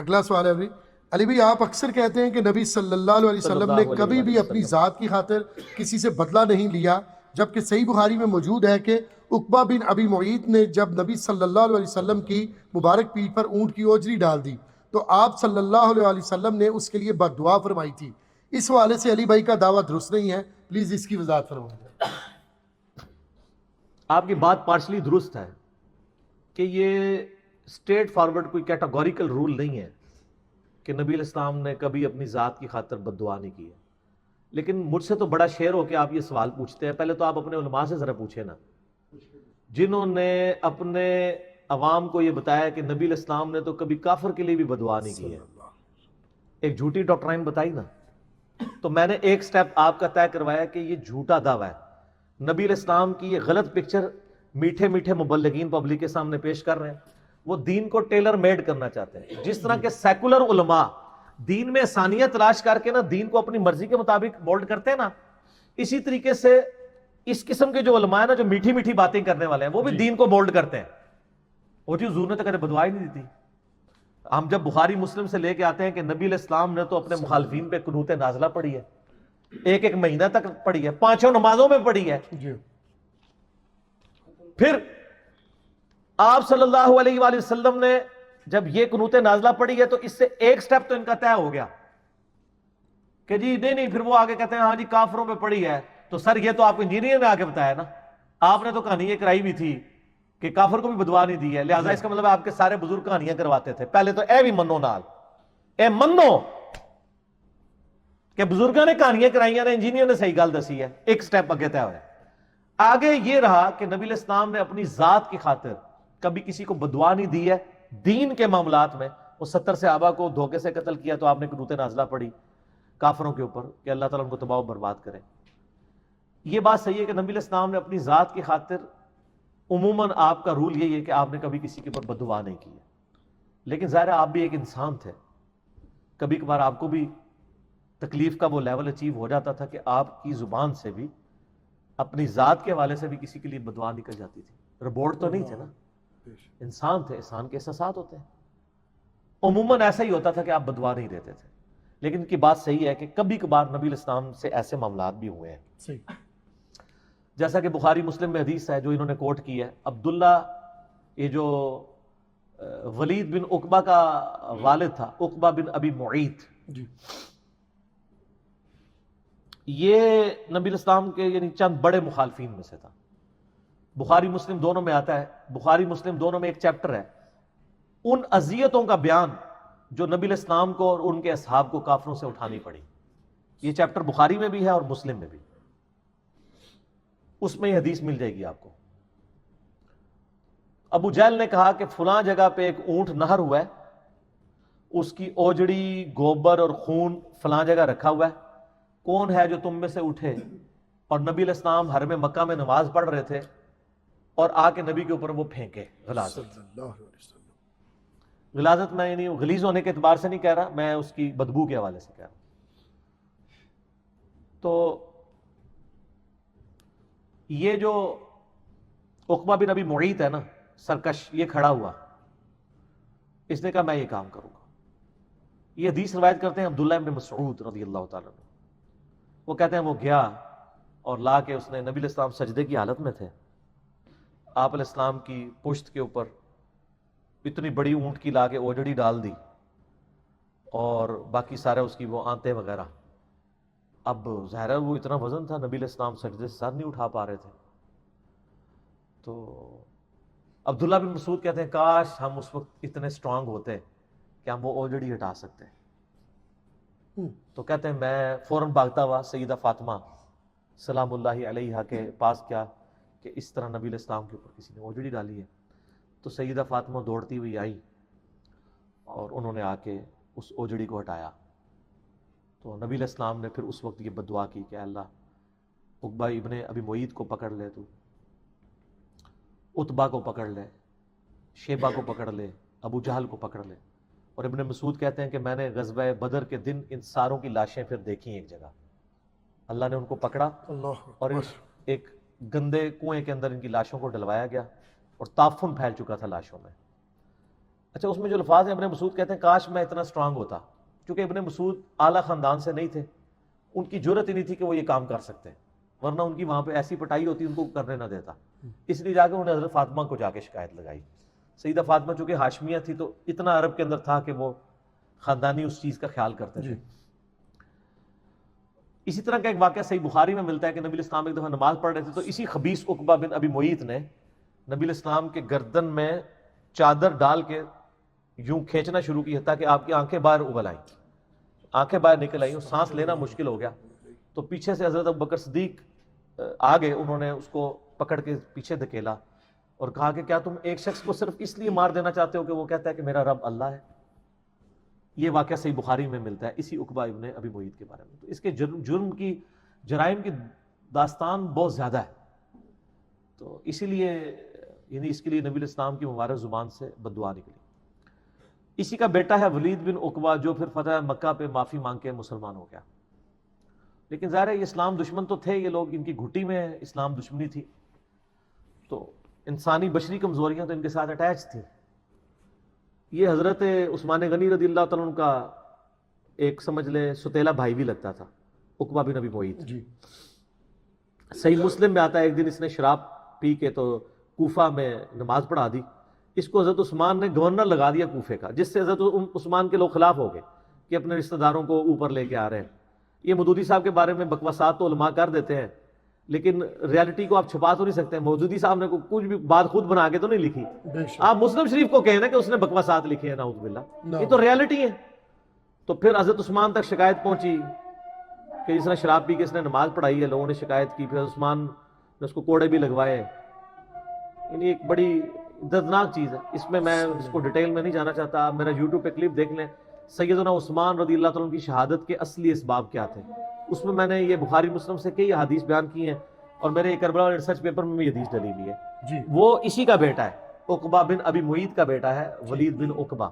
اگلا سوال ہے علی بھائی، آپ اکثر کہتے ہیں کہ نبی صلی اللہ علیہ وسلم نے کبھی بھی اپنی ذات کی خاطر کسی سے بدلہ نہیں لیا، جبکہ صحیح بخاری میں موجود ہے کہ عقبہ بن ابی معیط نے جب نبی صلی اللہ علیہ وسلم کی مبارک پیٹھ پر اونٹ کی اوجری ڈال دی تو آپ صلی اللہ علیہ وسلم نے اس کے لیے بد دعا فرمائی تھی۔ اس حوالے سے علی بھائی کا دعویٰ درست نہیں ہے، پلیز اس کی وضاحت فرمائیں۔ آپ کی بات پارشلی درست ہے کہ یہ اسٹریٹ فارورڈ کوئی کیٹاگوریکل رول نہیں ہے کہ نبی علیہ السلام نے کبھی اپنی ذات کی خاطر بد دعا نہیں کی ہے، لیکن مجھ سے تو بڑا شعر ہو کہ آپ یہ سوال پوچھتے ہیں۔ پہلے تو آپ اپنے علماء سے ذرا پوچھیں نا، جنہوں نے اپنے عوام کو یہ بتایا کہ نبی علیہ السلام نے تو کبھی کافر کے لیے بھی بد دعا نہیں کی ہے، ایک جھوٹی ڈاکٹرائن بتائی نا۔ تو میں نے ایک سٹیپ آپ کا طے کروایا کہ یہ جھوٹا دعویٰ ہے، نبی علیہ السلام کی یہ غلط پکچر میٹھے میٹھے مبلغین پبلک کے سامنے پیش کر رہے ہیں۔ وہ دین کو ٹیلر میڈ کرنا چاہتے ہیں، جس طرح کے سیکولر علماء دین میں آسانیت تلاش کر کے نا دین کو اپنی مرضی کے مطابق مولڈ کرتے ہیں نا، اسی طریقے سے اس قسم کے جو علماء ہیں نا، جو میٹھی میٹھی باتیں کرنے والے ہیں، وہ بھی دین کو مولڈ کرتے ہیں۔ وہ جو حضور نے تو کبھی بدعا ہی نہیں دی تھی۔ ہم جب بخاری مسلم سے لے کے آتے ہیں کہ نبی علیہ السلام نے تو اپنے مخالفین پہ قنوت نازلہ پڑھی ہے، ایک ایک مہینہ تک پڑھی ہے، 5 نمازوں میں پڑھی ہے۔ پھر آپ صلی اللہ علیہ وآلہ وسلم نے جب یہ قنوت نازلہ پڑھی ہے تو اس سے ایک سٹیپ تو ان کا طے ہو گیا کہ جی نہیں، پھر وہ آگے کہتے ہیں ہاں جی کافروں پہ پڑھی ہے۔ تو سر یہ تو آپ کو انجینئر نے آ کے بتایا نا، آپ نے تو کہانی یہ کرائی بھی تھی کہ کافر کو بھی بدعا نہیں دی ہے، لہٰذا اس کا مطلب آپ کے سارے بزرگ کہانیاں کرواتے تھے۔ پہلے تو اے بھی منو نال، اے منو کہ بزرگاں نے کہانیاں کرائیاں نے، انجینئر نے صحیح گل دسی ہے، ایک سٹیپ اگے طے ہوئے۔ آگے یہ رہا کہ نبی علیہ السلام نے اپنی ذات کی خاطر کبھی کسی کو بدعا نہیں دی ہے دین کے معاملات میں۔ وہ 70 صحابہ کو دھوکے سے قتل کیا تو آپ نے قنوت نازلہ پڑھی کافروں کے اوپر کہ اللہ تعالیٰ ان کو تباہ و برباد کرے۔ یہ بات صحیح ہے کہ نبی علیہ السلام نے اپنی ذات کی خاطر عموماً آپ کا رول یہی ہے کہ آپ نے کبھی کسی کے اوپر بددعا نہیں کی ہے، لیکن ظاہر ہے آپ بھی ایک انسان تھے، کبھی کبھار آپ کو بھی تکلیف کا وہ لیول اچیو ہو جاتا تھا کہ آپ کی زبان سے بھی اپنی ذات کے حوالے سے بھی کسی کے لیے بددعا نکل جاتی تھی۔ روبوٹ تو نہیں تھے نا، انسان تھے، انسان کے احساسات ہوتے ہیں۔ عموماً ایسا ہی ہوتا تھا کہ آپ بددعا نہیں دیتے تھے، لیکن ان کی بات صحیح ہے کہ کبھی کبھار نبی علیہ السلام سے ایسے معاملات بھی ہوئے ہیں۔ جیسا کہ بخاری مسلم میں حدیث ہے جو انہوں نے کوٹ کی ہے، عبداللہ یہ جو ولید بن عقبہ کا والد تھا، عقبہ بن ابی معیط، یہ نبی علیہ السلام کے یعنی چند بڑے مخالفین میں سے تھا۔ بخاری مسلم دونوں میں آتا ہے، بخاری مسلم دونوں میں ایک چیپٹر ہے ان اذیتوں کا بیان جو نبی علیہ السلام کو اور ان کے اصحاب کو کافروں سے اٹھانی پڑی۔ یہ چیپٹر بخاری میں بھی ہے اور مسلم میں بھی، اس میں یہ حدیث مل جائے گی آپ کو۔ ابو جہل نے کہا کہ فلاں جگہ پہ ایک اونٹ نہر ہوا ہے، اس کی اوجڑی، گوبر اور خون فلاں جگہ رکھا ہوا ہے، کون ہے جو تم میں سے اٹھے؟ اور نبی علیہ السلام حرم مکہ میں نماز پڑھ رہے تھے اور آ کے نبی کے اوپر وہ پھینکے غلاظت۔ غلاظت میں یعنی غلیظ ہونے کے اعتبار سے نہیں کہہ رہا، میں اس کی بدبو کے حوالے سے کہہ رہا ہوں۔ تو یہ جو عقبہ بن ابی معیط ہے نا سرکش، یہ کھڑا ہوا، اس نے کہا میں یہ کام کروں گا۔ یہ حدیث روایت کرتے ہیں عبداللہ بن مسعود رضی اللہ تعالیٰ عنہ۔ وہ کہتے ہیں وہ گیا اور لا کے اس نے، نبی علیہ السلام سجدے کی حالت میں تھے، آپ علیہ السلام کی پشت کے اوپر اتنی بڑی اونٹ کی لا کے اوجڑی ڈال دی اور باقی سارے اس کی وہ آنتے وغیرہ۔ اب ظاہر ہے وہ اتنا وزن تھا، نبی علیہ السلام سجدے سے سر نہیں اٹھا پا رہے تھے۔ تو عبداللہ بن مسعود کہتے ہیں کاش ہم اس وقت اتنے سٹرانگ ہوتے کہ ہم وہ اوجڑی ہٹا سکتے۔ تو کہتے ہیں میں فوراً بھاگتا ہوا سیدہ فاطمہ سلام اللہ علیہا کے پاس کیا کہ اس طرح نبی علیہ السلام کے اوپر کسی نے اوجڑی ڈالی ہے۔ تو سیدہ فاطمہ دوڑتی ہوئی آئی اور انہوں نے آ کے اس اوجڑی کو ہٹایا۔ تو نبی علیہ السلام نے پھر اس وقت یہ بددعا کی کہ اللہ عقبہ ابن ابی معیط کو پکڑ لے، تو عتبہ کو پکڑ لے، شیبہ کو پکڑ لے، ابو جہل کو پکڑ لے۔ اور ابن مسعود کہتے ہیں کہ میں نے غزوہ بدر کے دن ان ساروں کی لاشیں پھر دیکھی ایک جگہ، اللہ نے ان کو پکڑا اور ایک گندے کنویں کے اندر ان کی لاشوں کو ڈلوایا گیا اور تعفن پھیل چکا تھا لاشوں میں۔ اچھا اس میں جو الفاظ ہیں ابن مسعود کہتے ہیں کاش میں اتنا اسٹرانگ ہوتا، کیونکہ ابن مسعود اعلیٰ خاندان سے نہیں تھے، ان کی جرت ہی نہیں تھی کہ وہ یہ کام کر سکتے، ورنہ ان کی وہاں پہ ایسی پٹائی ہوتی ان کو کرنے نہ دیتا، اس لیے جا کے انہوں نے حضرت فاطمہ کو جا کے شکایت لگائی۔ سیدہ فاطمہ چونکہ ہاشمیہ تھی تو اتنا عرب کے اندر تھا کہ وہ خاندانی اس چیز کا خیال کرتے تھے۔ اسی طرح کا ایک واقعہ صحیح بخاری میں ملتا ہے کہ نبی علیہ السلام ایک دفعہ نماز پڑھ رہے تھے تو اسی خبیث عقبہ بن ابی معیط نے نبی علیہ السلام کے گردن میں چادر ڈال کے یوں کھینچنا شروع کی حتیٰ کہ آپ کی آنکھیں باہر ابل آئیں، آنکھیں باہر نکل آئیں، سانس لینا مشکل ہو گیا۔ تو پیچھے سے حضرت ابوبکر صدیق آ گئے، انہوں نے اس کو پکڑ کے پیچھے دھکیلا اور کہا کہ کیا تم ایک شخص کو صرف اس لیے مار دینا چاہتے ہو کہ وہ کہتا ہے کہ میرا رب اللہ ہے؟ یہ واقعہ صحیح بخاری میں ملتا ہے اسی عقبہ ابن ابی معیط کے بارے میں۔ تو اس کے جرم کی، جرائم کی داستان بہت زیادہ ہے، تو اسی لیے یعنی اس کے لیے نبی علیہ السلام کی مبارک زبان سے بد دعا نکلی۔ اسی کا بیٹا ہے ولید بن عقبہ جو پھر فتح مکہ پہ معافی مانگ کے مسلمان ہو گیا، لیکن ظاہر ہے یہ اسلام دشمن تو تھے، یہ لوگ ان کی گھٹی میں اسلام دشمنی تھی، تو انسانی بشری کمزوریاں تو ان کے ساتھ اٹیچ تھیں۔ یہ حضرت عثمان غنی رضی اللہ تعالیٰ عنہ کا ایک سمجھ لے ستیلا بھائی بھی لگتا تھا، عقبہ بن ابی معیط۔ صحیح مسلم میں آتا ہے ایک دن اس نے شراب پی کے تو کوفہ میں نماز پڑھا دی، اس کو حضرت عثمان نے گورنر لگا دیا کوفے کا، جس سے حضرت عثمان کے لوگ خلاف ہو گئے کہ اپنے رشتہ داروں کو اوپر لے کے آ رہے ہیں۔ یہ مودودی صاحب کے بارے میں بکواسات تو علماء کر دیتے ہیں، لیکن ریالٹی کو آپ چھپا تو نہیں سکتے۔ مودودی صاحب نے کچھ بھی بات خود بنا کے تو نہیں لکھی، آپ مسلم شریف کو کہیں نا کہ اس نے بکواسات لکھی ہیں، نعوذ باللہ، یہ تو ریالٹی ہے۔ تو پھر حضرت عثمان تک شکایت پہنچی کہ جس نے شراب پی کے اس نے نماز پڑھائی ہے، لوگوں نے شکایت کی، پھر عثمان نے اس کو کوڑے بھی لگوائے۔ یعنی ایک بڑی دردناک چیز ہے، اس میں اس کو ڈیٹیل میں نہیں جانا چاہتا، میرا یوٹیوب پہ کلپ دیکھ لیں، سیدنا عثمان رضی اللہ تعالیٰ عنہ کی شہادت کے اصلی اسباب کیا تھے، اس میں نے یہ بخاری مسلم سے کئی حدیث بیان کی ہیں، اور میرے کربلا ریسرچ پیپر میں بھی حدیث ڈلی ہوئی ہے۔ وہ اسی کا بیٹا ہے، عقبہ بن ابی معیط کا بیٹا ہے ولید بن عقبہ۔